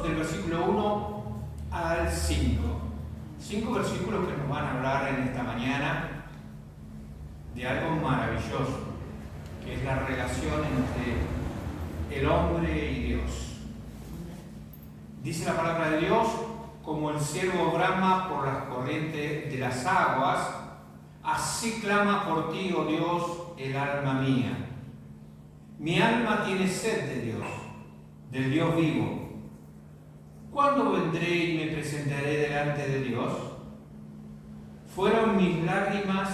del versículo 1 al 5. 5 versículos que nos van a hablar en esta mañana de algo maravilloso, que es la relación entre el hombre y Dios. Dice la palabra de Dios: como el ciervo brama por las corrientes de las aguas, así clama por ti, oh Dios, el alma mía. Mi alma tiene sed de Dios, del Dios vivo. ¿Cuándo vendré y me presentaré delante de Dios? Fueron mis lágrimas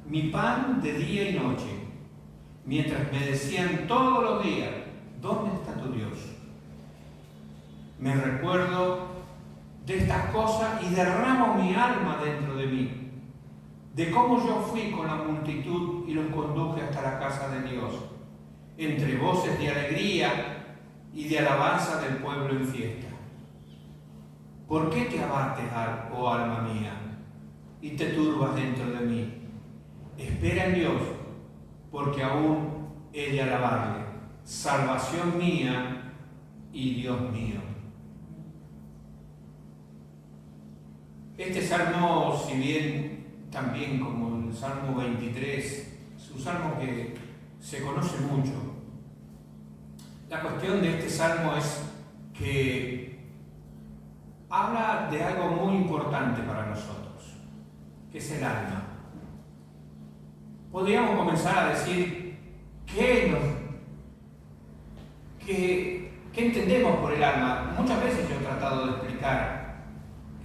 mi pan de día y noche, mientras me decían todos los días: ¿dónde está tu Dios? Me recuerdo de estas cosas y derramo mi alma dentro de mí, de cómo yo fui con la multitud y los conduje hasta la casa de Dios, entre voces de alegría y de alabanza del pueblo en fiesta. ¿Por qué te abates, oh alma mía, y te turbas dentro de mí? Espera en Dios, porque aún he de alabarle, salvación mía y Dios mío. Este salmo, si bien también como el Salmo 23, es un salmo que se conoce mucho. La cuestión de este salmo es que habla de algo muy importante para nosotros, que es el alma. Podríamos comenzar a decir qué entendemos por el alma. Muchas veces yo he tratado de explicar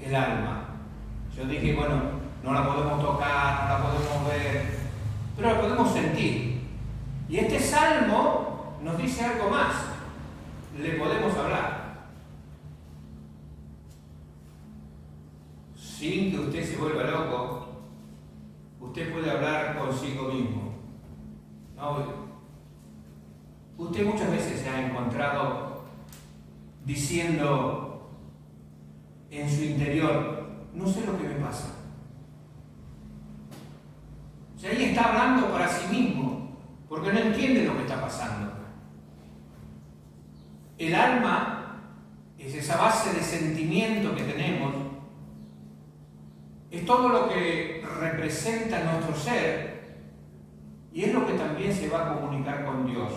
el alma. Yo dije, bueno, no la podemos tocar, no la podemos ver, pero la podemos sentir. Y este salmo nos dice algo más. Le podemos hablar. Sin que usted se vuelva loco, usted puede hablar consigo mismo. ¿No? Usted muchas veces se ha encontrado diciendo en su interior: no sé lo que me pasa. O sea, ahí está hablando para sí mismo, porque no entiende lo que está pasando. El alma es esa base de sentimiento que tenemos, es todo lo que representa nuestro ser y es lo que también se va a comunicar con Dios.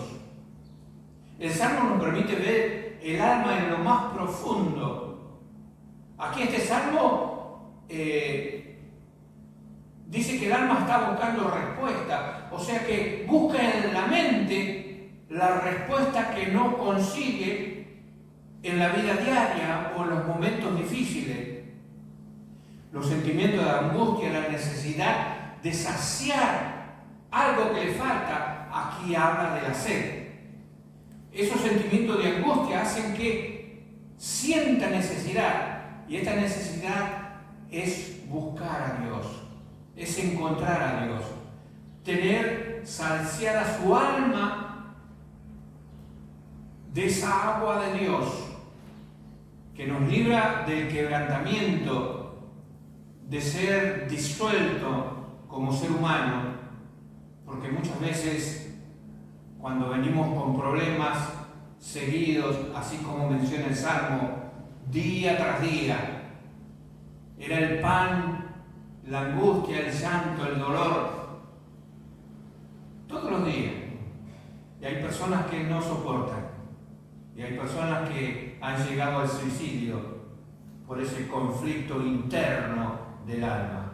El Salmo nos permite ver el alma en lo más profundo. Aquí este Salmo dice que el alma está buscando respuesta, o sea que busca en la mente la respuesta que no consigue en la vida diaria o en los momentos difíciles. Los sentimientos de angustia, la necesidad de saciar algo que le falta, aquí habla de la sed. Esos sentimientos de angustia hacen que sienta necesidad, y esta necesidad es buscar a Dios, es encontrar a Dios, tener saciada su alma de esa agua de Dios que nos libra del quebrantamiento, de ser disuelto como ser humano, porque muchas veces cuando venimos con problemas seguidos, así como menciona el Salmo, día tras día, era el pan, la angustia, el llanto, el dolor, todos los días. Y hay personas que no soportan, y hay personas que han llegado al suicidio por ese conflicto interno del alma.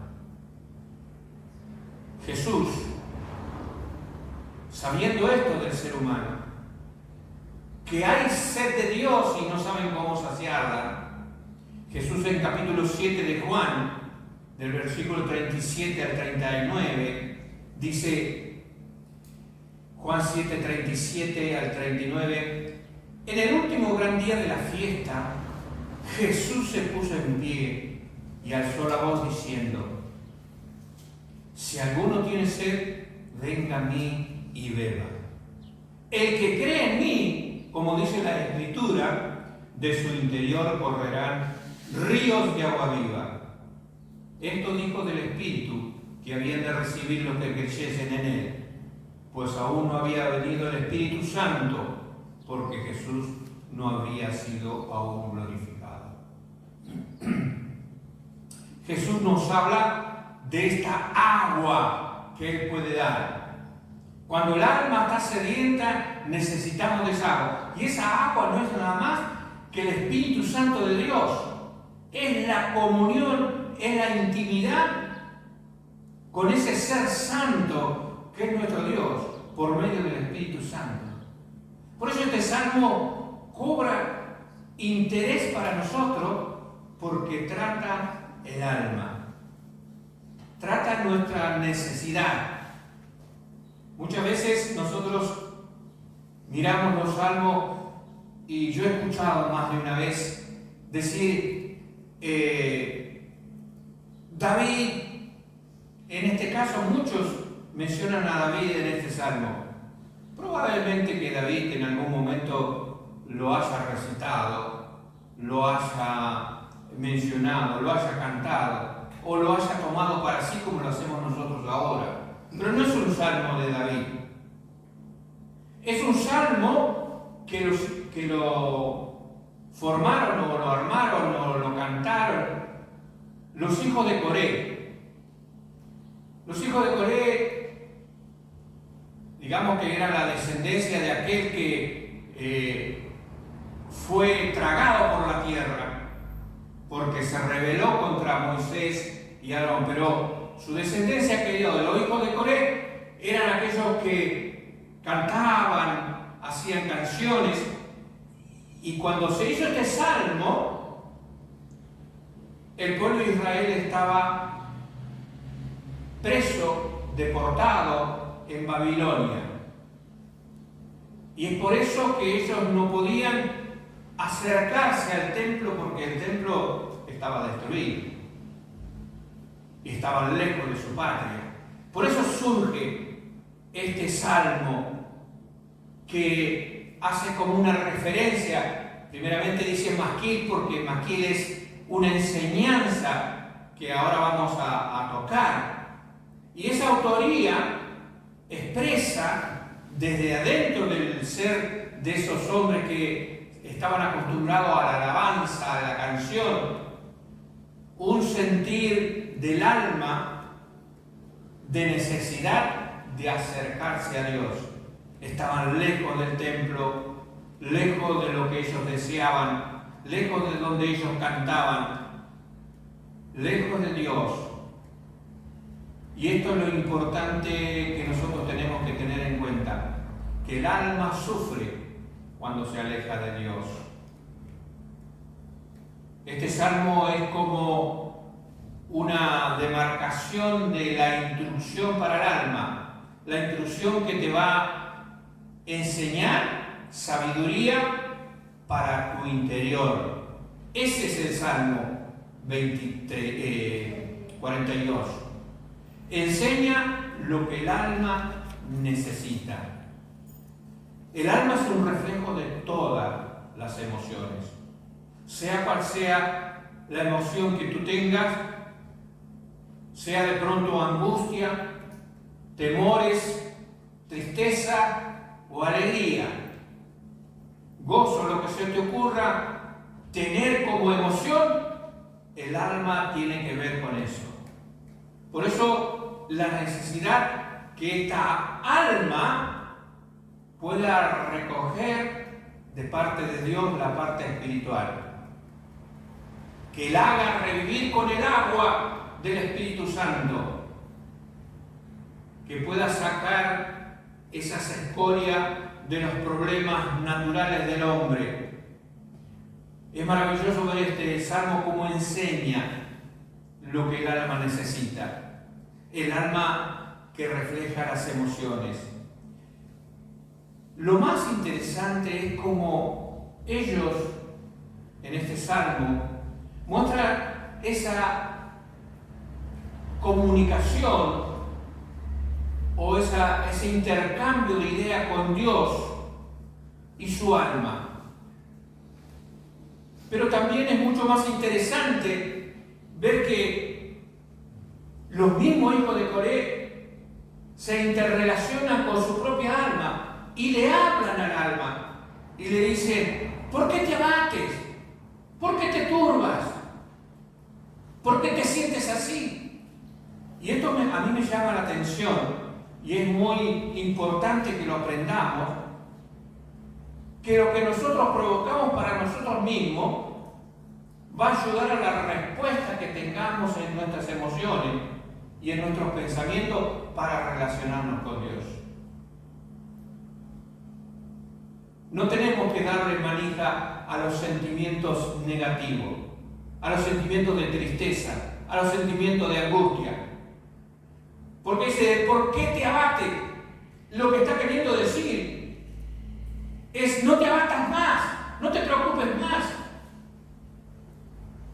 Jesús, sabiendo esto del ser humano, que hay sed de Dios y no saben cómo saciarla, Jesús en capítulo 7 de Juan, del versículo 37 al 39, dice, Juan 7, 37 al 39, en el último gran día de la fiesta, Jesús se puso en pie y alzó la voz diciendo: si alguno tiene sed, venga a mí y beba. El que cree en mí, como dice la Escritura, de su interior correrán ríos de agua viva. Esto dijo del Espíritu que habían de recibir los que creyesen en Él, pues aún no había venido el Espíritu Santo, porque Jesús no habría sido aún glorificado. Jesús nos habla de esta agua que Él puede dar. Cuando el alma está sedienta, necesitamos de esa agua. Y esa agua no es nada más que el Espíritu Santo de Dios. Es la comunión, es la intimidad con ese ser santo que es nuestro Dios, por medio del Espíritu Santo. Por eso este salmo cobra interés para nosotros, porque trata el alma, trata nuestra necesidad. Muchas veces nosotros miramos los salmos y yo he escuchado más de una vez decir, David, en este caso muchos mencionan a David en este salmo. Probablemente que David en algún momento lo haya recitado, lo haya mencionado, lo haya cantado o lo haya tomado para sí como lo hacemos nosotros ahora. Pero no es un salmo de David. Es un salmo que lo formaron o lo armaron o lo cantaron los hijos de Coré. Los hijos de Coré, digamos que era la descendencia de aquel que fue tragado por la tierra porque se rebeló contra Moisés y Aarón, pero su descendencia que dio de los hijos de Coré eran aquellos que cantaban, hacían canciones, y cuando se hizo este salmo, el pueblo de Israel estaba preso, deportado en Babilonia. Y es por eso que ellos no podían acercarse al templo, porque el templo estaba destruido y estaban lejos de su patria. Por eso surge este salmo que hace como una referencia. Primeramente dice masquil, porque masquil es una enseñanza que ahora vamos a tocar. Y esa autoría expresa desde adentro del ser de esos hombres que estaban acostumbrados a la alabanza, a la canción, un sentir del alma de necesidad de acercarse a Dios. Estaban lejos del templo, lejos de lo que ellos deseaban, lejos de donde ellos cantaban, lejos de Dios. Y esto es lo importante que nosotros tenemos que tener en cuenta, que el alma sufre cuando se aleja de Dios. Este salmo es como una demarcación de la instrucción para el alma, la instrucción que te va a enseñar sabiduría para tu interior. Ese es el Salmo 42. Enseña lo que el alma necesita. El alma es un reflejo de todas las emociones. Sea cual sea la emoción que tú tengas, sea de pronto angustia, temores, tristeza o alegría, gozo, lo que se te ocurra tener como emoción, el alma tiene que ver con eso. Por eso la necesidad que esta alma pueda recoger de parte de Dios la parte espiritual, que la haga revivir con el agua del Espíritu Santo, que pueda sacar esas escorias de los problemas naturales del hombre. Es maravilloso ver este salmo como enseña lo que el alma necesita, el alma que refleja las emociones. Lo más interesante es cómo ellos, en este salmo, muestran esa comunicación o ese intercambio de ideas con Dios y su alma. Pero también es mucho más interesante ver que los mismos hijos de Coré se interrelacionan con su propia alma y le hablan al alma y le dicen: ¿Por qué te abates? ¿Por qué te turbas? ¿Por qué te sientes así? Y esto a mí me llama la atención y es muy importante que lo aprendamos, que lo que nosotros provocamos para nosotros mismos va a ayudar a la respuesta que tengamos en nuestras emociones y en nuestros pensamientos para relacionarnos con Dios. No tenemos que darle manija a los sentimientos negativos, a los sentimientos de tristeza, a los sentimientos de angustia. Porque dice, ¿por qué te abate? Lo que está queriendo decir es, no te abatas más, no te preocupes más.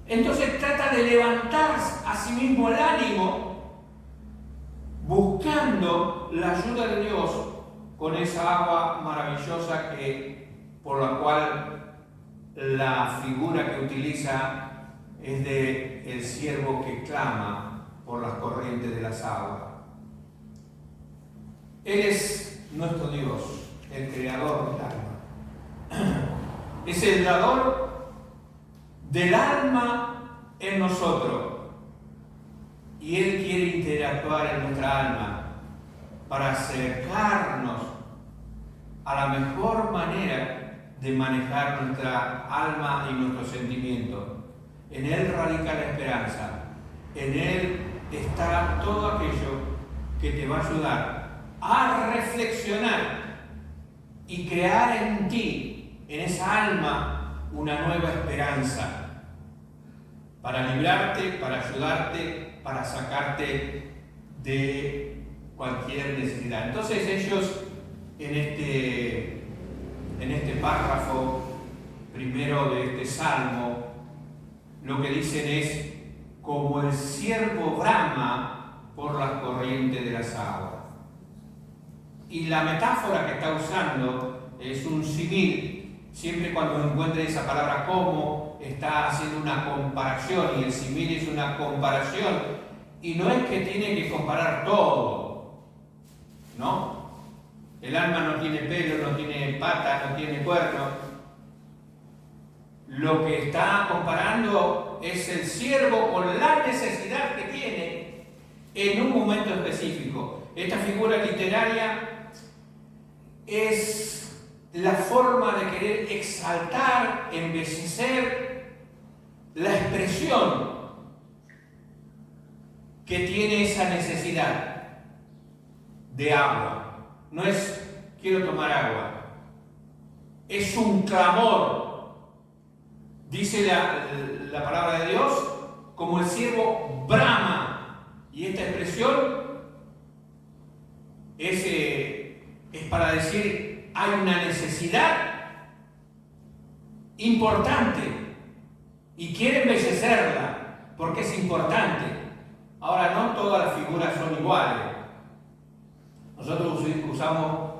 Entonces trata de levantar a sí mismo el ánimo, buscando la ayuda de Dios con esa agua maravillosa por la cual la figura que utiliza es de el siervo que clama por las corrientes de las aguas. Él es nuestro Dios, el creador del alma. Es el dador del alma en nosotros. Y Él quiere interactuar en nuestra alma para acercarnos a la mejor manera de manejar nuestra alma y nuestros sentimientos. En Él radica la esperanza. En Él está todo aquello que te va a ayudar a reflexionar y crear en ti, en esa alma, una nueva esperanza para librarte, para ayudarte, para sacarte de cualquier necesidad. Entonces ellos en este párrafo primero de este salmo, lo que dicen es, como el ciervo brama por las corrientes de las aguas. Y la metáfora que está usando es un símil. Siempre cuando encuentre esa palabra como, está haciendo una comparación, y el símil es una comparación. Y no es que tiene que comparar todo, ¿no? El alma no tiene pelo, no tiene patas, no tiene cuernos. Lo que está comparando es el siervo con la necesidad que tiene en un momento específico. Esta figura literaria es la forma de querer exaltar, embellecer la expresión que tiene esa necesidad de agua. No es quiero tomar agua, es un clamor. Dice la palabra de Dios, como el siervo brama. Y esta expresión es para decir, hay una necesidad importante y quiere embellecerla porque es importante. Ahora, no todas las figuras son iguales. Nosotros usamos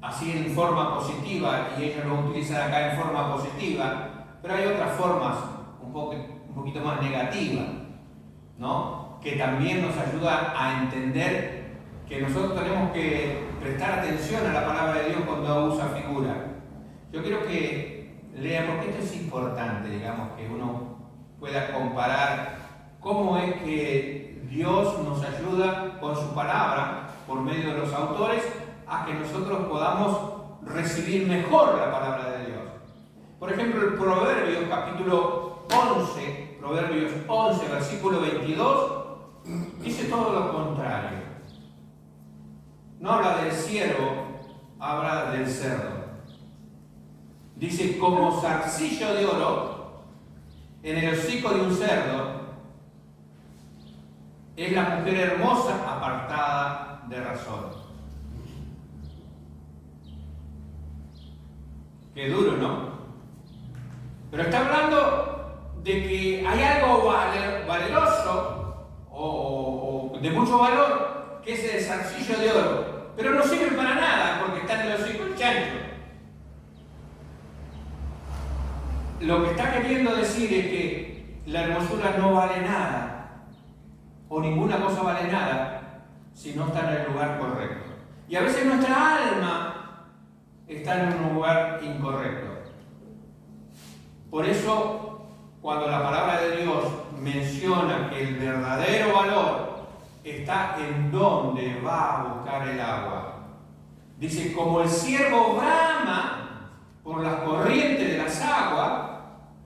así en forma positiva y ellos lo utilizan acá en forma positiva. Pero hay otras formas un poquito más negativas, ¿no? Que también nos ayudan a entender que nosotros tenemos que prestar atención a la palabra de Dios cuando usa figura. Yo quiero que lea, porque esto es importante, digamos, que uno pueda comparar cómo es que Dios nos ayuda con su palabra, por medio de los autores, a que nosotros podamos recibir mejor la palabra de Dios. Por ejemplo, el Proverbios capítulo 11, Proverbios 11, versículo 22, dice todo lo contrario. No habla del ciervo, habla del cerdo. Dice, como zarcillo de oro en el hocico de un cerdo, es la mujer hermosa apartada de razón. Qué duro, ¿no? Pero está hablando de que hay algo valeroso o de mucho valor, que es el zarcillo de oro, pero no sirve para nada porque está en el hocico del chancho. Lo que está queriendo decir es que la hermosura no vale nada, o ninguna cosa vale nada, si no está en el lugar correcto. Y a veces nuestra alma está en un lugar incorrecto. Por eso, cuando la palabra de Dios menciona que el verdadero valor está en dónde va a buscar el agua, dice, como el ciervo brama por las corrientes de las aguas,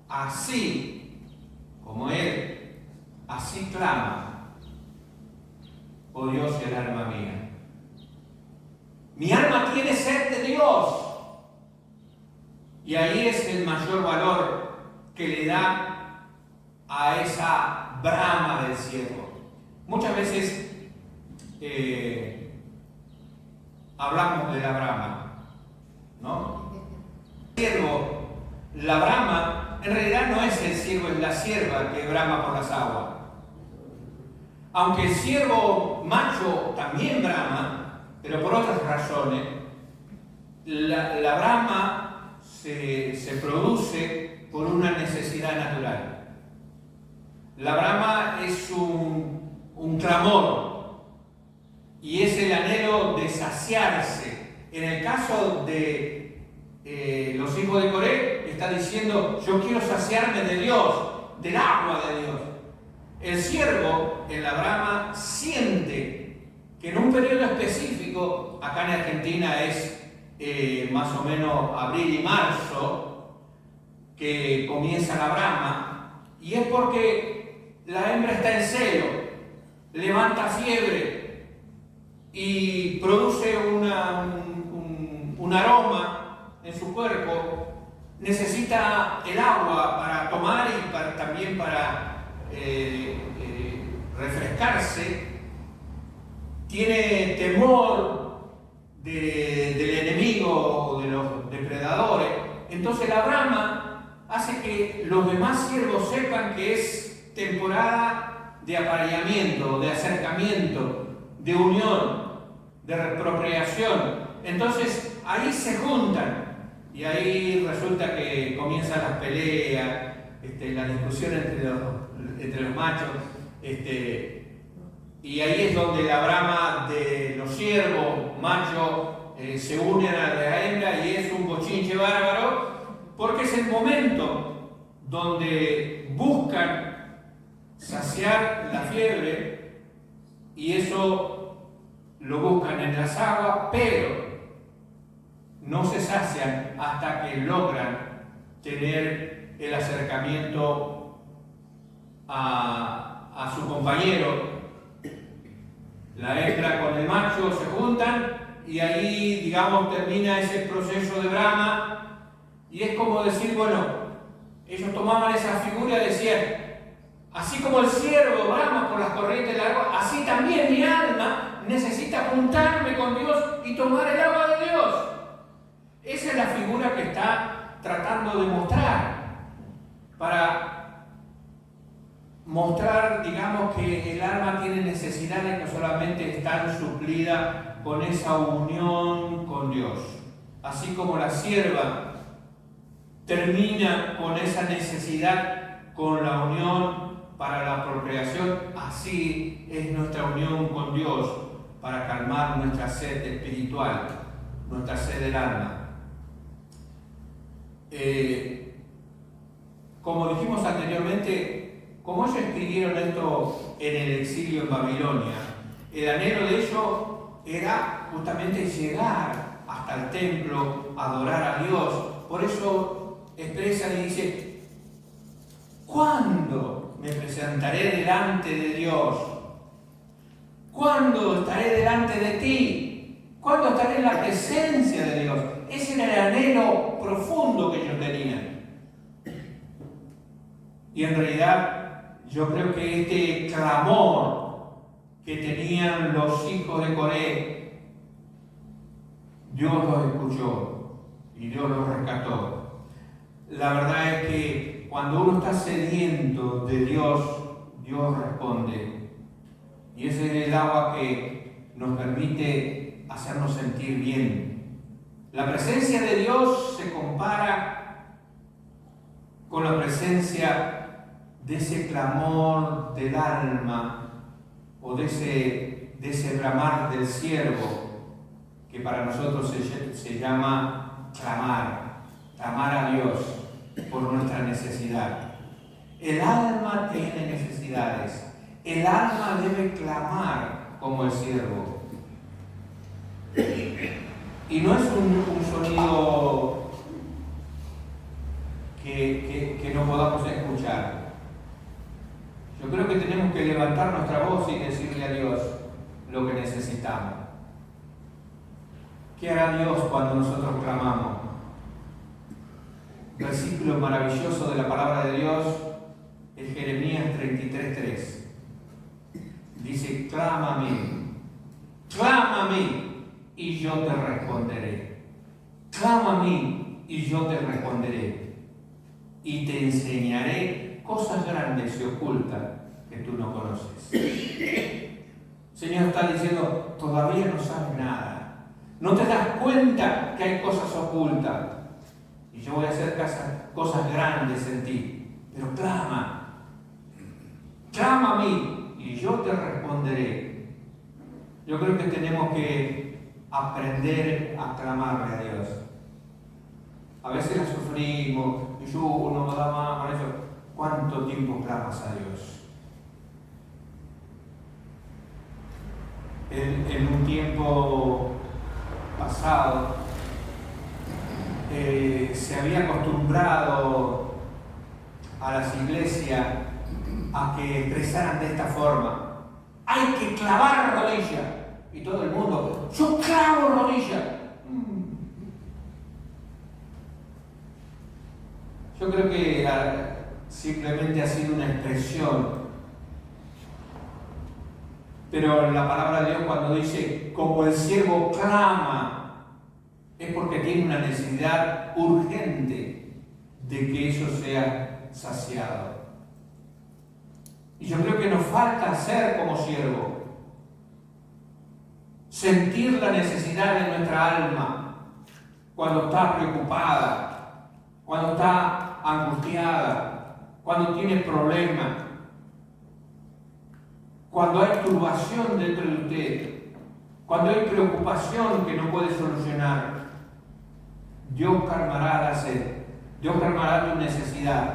así como él, así clama, oh Dios, el alma mía. Mi alma tiene sed de Dios. Y ahí es el mayor valor que le da a esa brama del ciervo. Muchas veces hablamos de la brama, ¿no? El ciervo, la brama, en realidad no es el ciervo, es la cierva que brama por las aguas. Aunque el ciervo macho también brama, pero por otras razones, la brama se produce por una necesidad natural. La brama es un clamor y es el anhelo de saciarse. En el caso de los hijos de Coré, está diciendo, yo quiero saciarme de Dios, del agua de Dios. El ciervo en la brama siente que en un periodo específico, acá en Argentina es más o menos abril y marzo, que comienza la brama, y es porque la hembra está en celo, levanta fiebre y produce un aroma en su cuerpo, necesita el agua para tomar y también para refrescarse, tiene temor del enemigo o de los depredadores. Entonces la brama hace que los demás ciervos sepan que es temporada de apareamiento, de acercamiento, de unión, de repropiación. Entonces ahí se juntan y ahí resulta que comienzan las peleas, la discusión entre los machos, y ahí es donde la brama de los ciervos machos se unen a la hembra y es un bochinche bárbaro, porque es el momento donde buscan saciar la fiebre y eso lo buscan en las aguas, pero no se sacian hasta que logran tener el acercamiento a su compañero. La hembra con el macho se juntan y ahí, digamos, termina ese proceso de brama y es como decir, bueno, ellos tomaban esa figura y decían, así como el ciervo brama por las corrientes del agua, así también mi alma necesita juntarme con Dios y tomar el agua de Dios. Esa es la figura que está tratando de mostrar, para mostrar, digamos, que el alma tiene necesidades que solamente están suplidas con esa unión con Dios. Así como la sierva termina con esa necesidad con la unión para la procreación, así es nuestra unión con Dios para calmar nuestra sed espiritual, nuestra sed del alma. Como dijimos anteriormente, como ellos escribieron esto en el exilio en Babilonia, el anhelo de ellos era justamente llegar hasta el templo, adorar a Dios. Por eso expresan y dicen, ¿cuándo me presentaré delante de Dios? ¿Cuándo estaré delante de ti? ¿Cuándo estaré en la presencia de Dios? Ese era el anhelo profundo que ellos tenían. Y en realidad, yo creo que este clamor que tenían los hijos de Coré, Dios los escuchó y Dios los rescató. La verdad es que cuando uno está sediento de Dios, Dios responde. Y ese es el agua que nos permite hacernos sentir bien. La presencia de Dios se compara con la presencia de ese clamor del alma o de ese bramar del ciervo, que para nosotros se llama clamar a Dios. por nuestra necesidad. El alma tiene necesidades. El alma debe clamar como el siervo. Y no es un sonido que no podamos escuchar. Yo creo que tenemos que levantar nuestra voz y decirle a Dios lo que necesitamos. ¿Qué hará Dios cuando nosotros clamamos? Versículo maravilloso de la palabra de Dios es Jeremías 33:3. Dice: clama a mí y yo te responderé. Clama a mí y yo te responderé. Y te enseñaré cosas grandes y ocultas que tú no conoces. El Señor está diciendo: todavía no sabes nada. No te das cuenta que hay cosas ocultas. Y yo voy a hacer cosas grandes en ti. Pero clama a mí y yo te responderé. Yo creo que tenemos que aprender a clamarle a Dios. A veces la sufrimos, y yo no me da más con eso. ¿Cuánto tiempo clamas a Dios? En un tiempo pasado se había acostumbrado a las iglesias a que expresaran de esta forma: hay que clavar rodilla. Y todo el mundo: yo clavo rodilla. Yo creo que simplemente ha sido una expresión. Pero la palabra de Dios, cuando dice como el siervo clama, es porque tiene una necesidad urgente de que eso sea saciado. Y yo creo que nos falta ser como siervo, sentir la necesidad de nuestra alma cuando está preocupada, cuando está angustiada, cuando tiene problemas, cuando hay turbación dentro de usted, cuando hay preocupación que no puede solucionar. Dios calmará la sed, Dios calmará tu necesidad.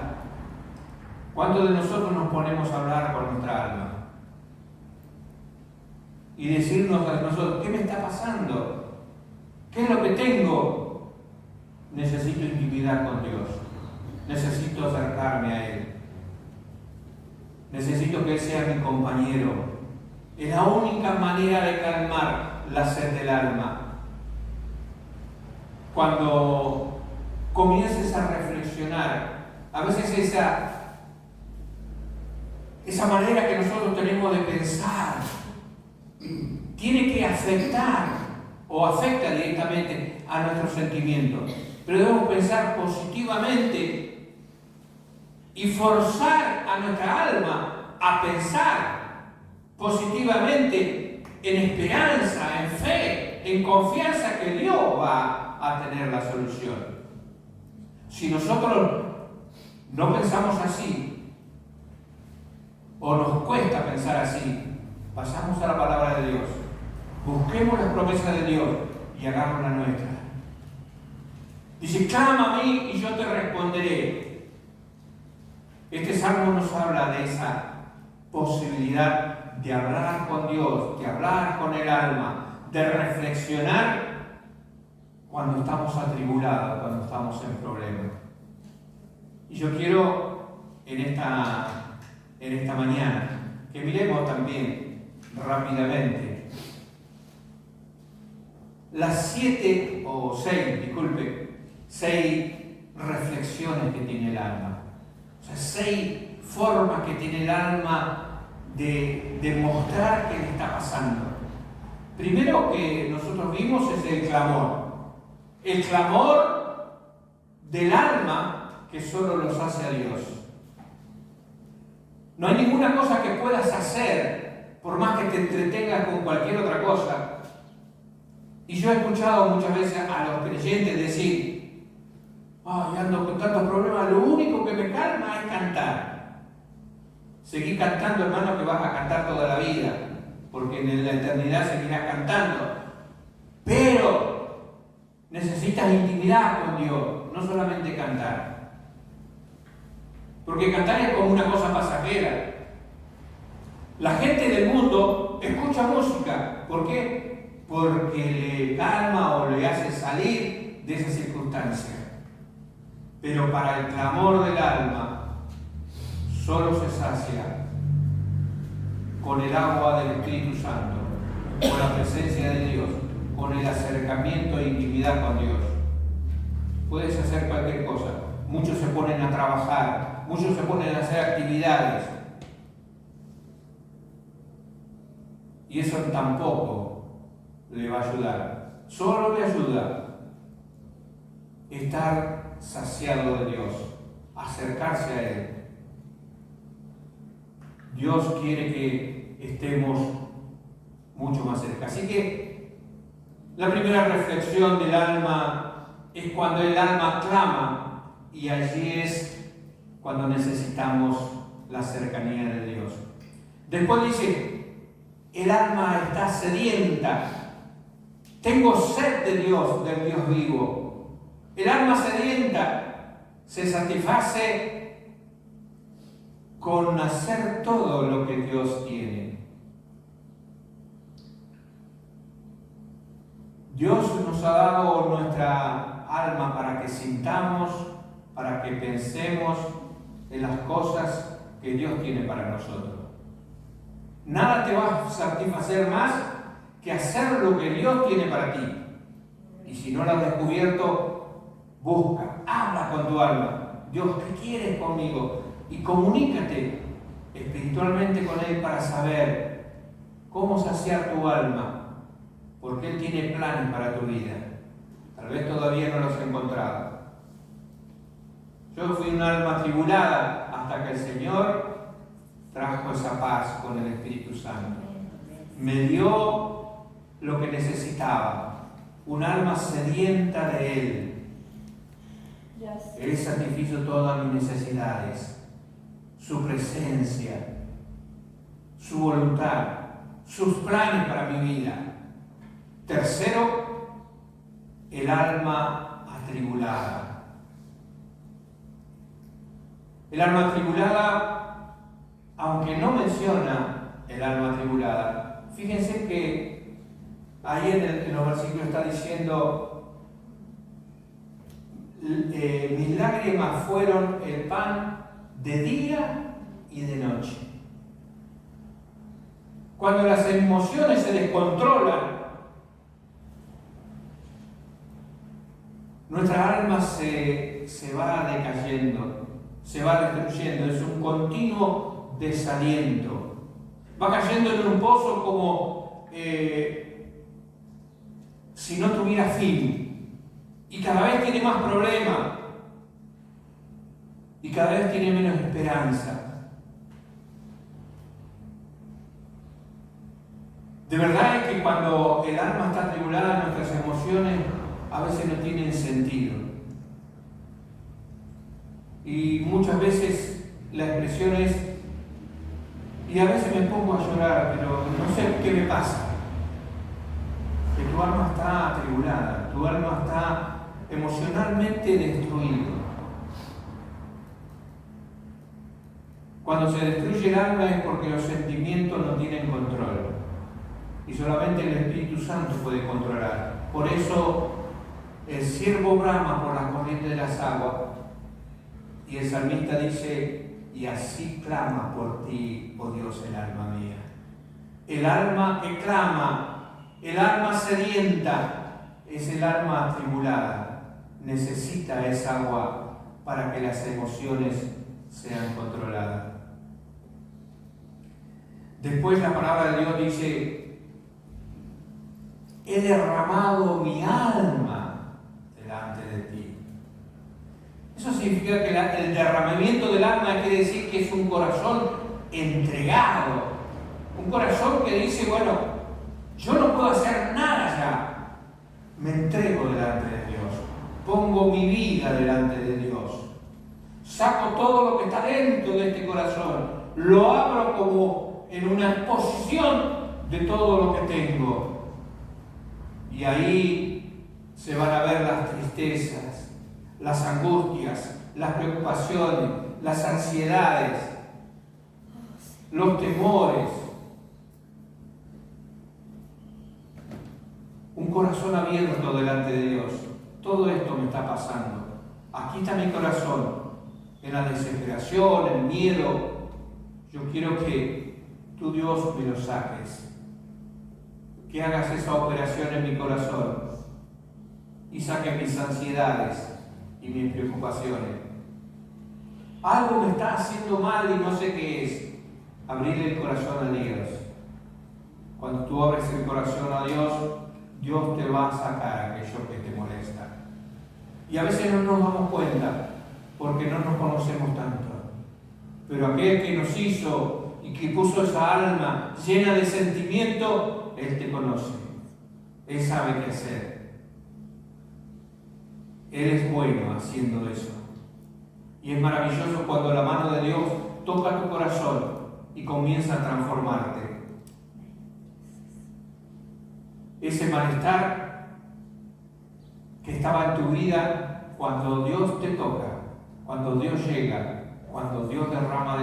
¿Cuántos de nosotros nos ponemos a hablar con nuestra alma? Y decirnos a nosotros: ¿qué me está pasando? ¿Qué es lo que tengo? Necesito intimidad con Dios. Necesito acercarme a Él. Necesito que Él sea mi compañero. Es la única manera de calmar la sed del alma. Cuando comiences a reflexionar, a veces esa manera que nosotros tenemos de pensar tiene que afectar o afecta directamente a nuestros sentimientos. Pero debemos pensar positivamente y forzar a nuestra alma a pensar positivamente, en esperanza, en fe, en confianza que Dios va a tener la solución. Si nosotros no pensamos así, o nos cuesta pensar así, pasamos a la palabra de Dios, busquemos las promesas de Dios y hagamos la nuestra. Dice: clama a mí y yo te responderé. Este salmo nos habla de esa posibilidad de hablar con Dios, de hablar con el alma, de reflexionar cuando estamos atribulados, cuando estamos en problemas. Y yo quiero en esta mañana que miremos también rápidamente las 6 reflexiones que tiene el alma. O sea, 6 formas que tiene el alma de demostrar qué le está pasando. Primero que nosotros vimos es el clamor. El clamor del alma que solo los hace a Dios. No hay ninguna cosa que puedas hacer, por más que te entretengas con cualquier otra cosa. Y yo he escuchado muchas veces a los creyentes decir: ay, ando con tantos problemas, lo único que me calma es cantar. Seguí cantando, hermano, que vas a cantar toda la vida, porque en la eternidad seguirás cantando. Pero necesitas intimidad con Dios, no solamente cantar. porque cantar es como una cosa pasajera. La gente del mundo escucha música. ¿Por qué? Porque le calma o le hace salir de esa circunstancia. Pero para el clamor del alma, solo se sacia con el agua del Espíritu Santo, con la presencia de Dios, con el acercamiento e intimidad con Dios. Puedes hacer cualquier cosa. Muchos se ponen a trabajar, muchos se ponen a hacer actividades. Y eso tampoco le va a ayudar. Solo le ayuda estar saciado de Dios, acercarse a Él. Dios quiere que estemos mucho más cerca. Así que la primera reflexión del alma es cuando el alma clama, y allí es cuando necesitamos la cercanía de Dios. Después dice, el alma está sedienta. Tengo sed de Dios, del Dios vivo. El alma sedienta se satisface con hacer todo lo que Dios tiene. Dios nos ha dado nuestra alma para que sintamos, para que pensemos en las cosas que Dios tiene para nosotros. Nada te va a satisfacer más que hacer lo que Dios tiene para ti. Y si no lo has descubierto, busca, habla con tu alma. Dios, ¿qué quieres conmigo? Y comunícate espiritualmente con Él para saber cómo saciar tu alma, porque Él tiene planes para tu vida. Tal vez todavía no los has encontrado. Yo fui un alma atribulada hasta que el Señor trajo esa paz con el Espíritu Santo. Me dio lo que necesitaba, un alma sedienta de Él. Él satisfizo todas mis necesidades. Su presencia, su voluntad, sus planes para mi vida. Tercero, el alma atribulada. El alma atribulada, aunque no menciona el alma atribulada, fíjense que ahí en los versículos está diciendo, mis lágrimas fueron el pan de día y de noche. Cuando las emociones se descontrolan, nuestra alma se va decayendo, se va destruyendo, es un continuo desaliento. Va cayendo en un pozo como si no tuviera fin, y cada vez tiene más problemas. Y cada vez tiene menos esperanza. De verdad es que cuando el alma está atribulada, nuestras emociones a veces no tienen sentido. Y muchas veces la expresión es, y a veces me pongo a llorar, pero no sé qué me pasa. Que tu alma está atribulada, tu alma está emocionalmente destruida. Cuando se destruye el alma es porque los sentimientos no tienen control. Y solamente el Espíritu Santo puede controlar. Por eso el siervo brama por las corrientes de las aguas. Y el salmista dice, y así clama por ti, oh Dios, el alma mía. El alma que clama, el alma sedienta, es el alma atribulada. Necesita esa agua para que las emociones sean controladas. Después la palabra de Dios dice, he derramado mi alma delante de ti. Eso significa que el derramamiento del alma quiere decir que es un corazón entregado, un corazón que dice, bueno, yo no puedo hacer nada ya, me entrego delante de Dios, pongo mi vida delante de Dios, saco todo lo que está dentro de este corazón, lo abro como en una exposición de todo lo que tengo. Y ahí se van a ver las tristezas, las angustias, las preocupaciones, las ansiedades, los temores. Un corazón abierto delante de Dios. Todo esto me está pasando. Aquí está mi corazón. En la desesperación, el miedo. Yo quiero que tú, Dios, me lo saques. Que hagas esa operación en mi corazón y saques mis ansiedades y mis preocupaciones. Algo me está haciendo mal y no sé qué es. Abrirle el corazón a Dios. Cuando tú abres el corazón a Dios, Dios te va a sacar aquello que te molesta. Y a veces no nos damos cuenta porque no nos conocemos tanto. Pero aquel que nos hizo y que puso esa alma llena de sentimiento, Él te conoce. Él sabe qué hacer. Él es bueno haciendo eso. Y es maravilloso cuando la mano de Dios toca tu corazón y comienza a transformarte. Ese malestar que estaba en tu vida, cuando Dios te toca, cuando Dios llega, cuando Dios derrama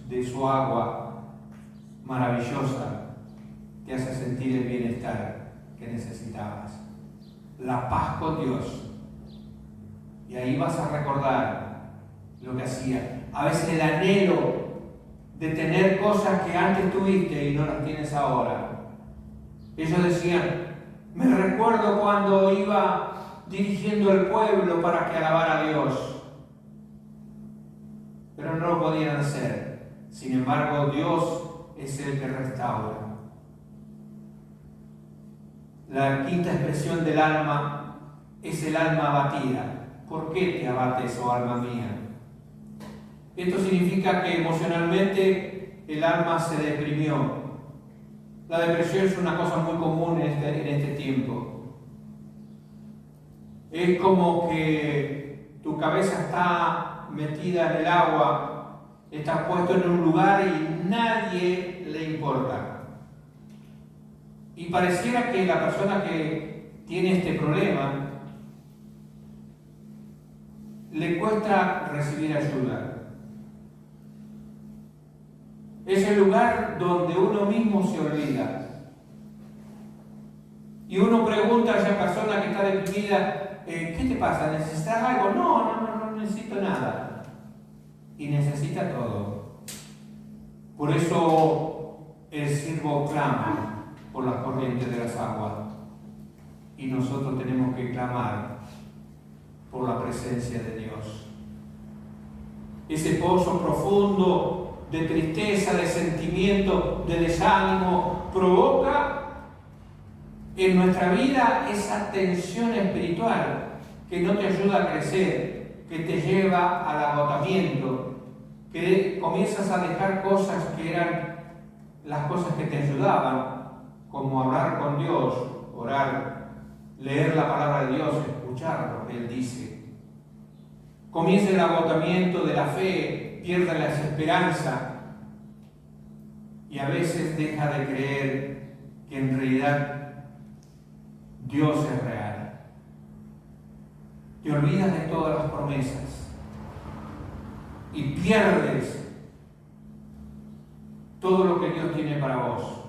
de su agua maravillosa, te hace sentir el bienestar que necesitabas. La paz con Dios. Y ahí vas a recordar lo que hacía. A veces el anhelo de tener cosas que antes tuviste y no las tienes ahora. Ellos decían, me recuerdo cuando iba dirigiendo el pueblo para que alabara a Dios. Pero no lo podían hacer. Sin embargo, Dios es el que restaura. La quinta expresión del alma es el alma abatida. ¿Por qué te abates, oh alma mía? Esto significa que emocionalmente el alma se deprimió. La depresión es una cosa muy común en este tiempo. Es como que tu cabeza está metida en el agua, estás puesto en un lugar y nadie le importa. Y pareciera que la persona que tiene este problema le cuesta recibir ayuda. Es el lugar donde uno mismo se olvida. Y uno pregunta a esa persona que está deprimida, ¿qué te pasa? ¿Necesitas algo? No necesito nada. Y necesita todo. Por eso el siervo clama por las corrientes de las aguas. Y nosotros tenemos que clamar por la presencia de Dios. Ese pozo profundo de tristeza, de sentimiento, de desánimo, provoca en nuestra vida esa tensión espiritual que no te ayuda a crecer, que te lleva al agotamiento, que comienzas a dejar cosas que eran las cosas que te ayudaban, como hablar con Dios, orar, leer la palabra de Dios, escuchar lo que Él dice. Comienza el agotamiento de la fe, pierde la esperanza y a veces deja de creer que en realidad Dios es real. Te olvidas de todas las promesas y pierdes todo lo que Dios tiene para vos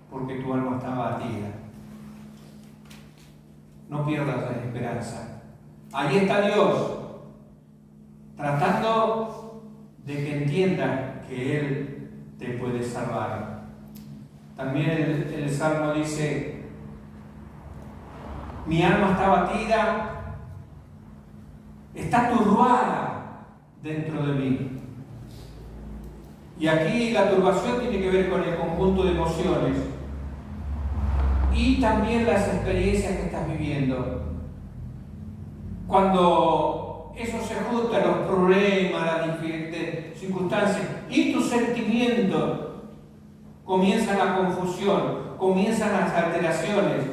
porque tu alma está abatida. No pierdas la esperanza. Ahí está Dios tratando de que entiendas que Él te puede salvar. También el Salmo dice, mi alma está abatida, está turbada dentro de mí. Y aquí la turbación tiene que ver con el conjunto de emociones y también las experiencias que estás viviendo. Cuando eso se junta, los problemas, las diferentes circunstancias y tus sentimientos, comienza la confusión, comienzan las alteraciones.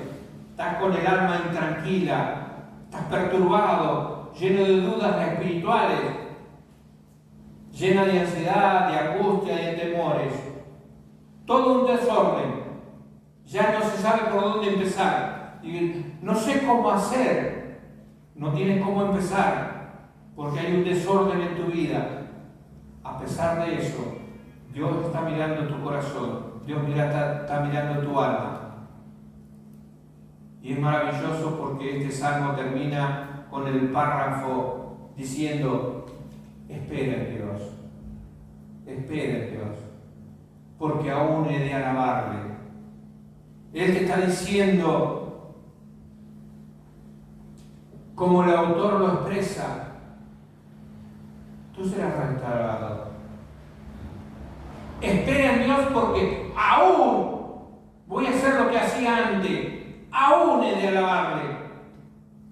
Estás con el alma intranquila, estás perturbado, lleno de dudas espirituales, llena de ansiedad, de angustia, de temores. Todo un desorden. Ya no se sabe por dónde empezar. Y no sé cómo hacer. no tienes cómo empezar, porque hay un desorden en tu vida. A pesar de eso, Dios está mirando tu corazón, Dios está mirando tu alma. Y es maravilloso porque este salmo termina con el párrafo diciendo: espera en Dios, porque aún he de alabarle. Él te está diciendo, como el autor lo expresa, tú serás restaurado. Espera en Dios porque aún voy a hacer lo que hacía antes, aún he de alabarle.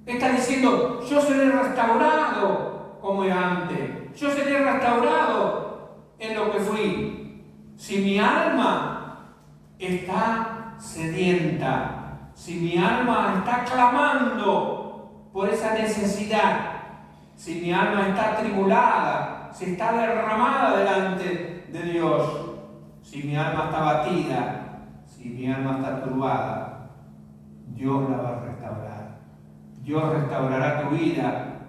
Está diciendo, yo seré restaurado como era antes, yo seré restaurado en lo que fui. Si mi alma está sedienta, si mi alma está clamando por esa necesidad, si mi alma está atribulada, si está derramada delante de Dios, si mi alma está batida, si mi alma está turbada, Dios la va a restaurar. Dios restaurará tu vida,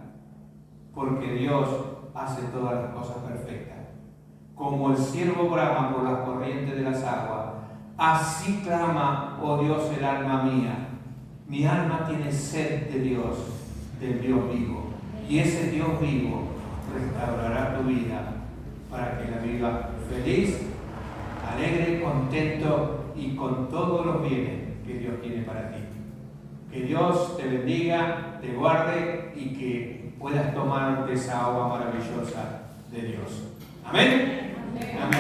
porque Dios hace todas las cosas perfectas. Como el ciervo brama por las corrientes de las aguas, así clama, oh Dios, el alma mía. Mi alma tiene sed de Dios, del Dios vivo. Y ese Dios vivo restaurará tu vida para que la vivas feliz, alegre, contento y con todos los bienes que Dios tiene para ti. Que Dios te bendiga, te guarde y que puedas tomar de esa agua maravillosa de Dios. Amén. Amén.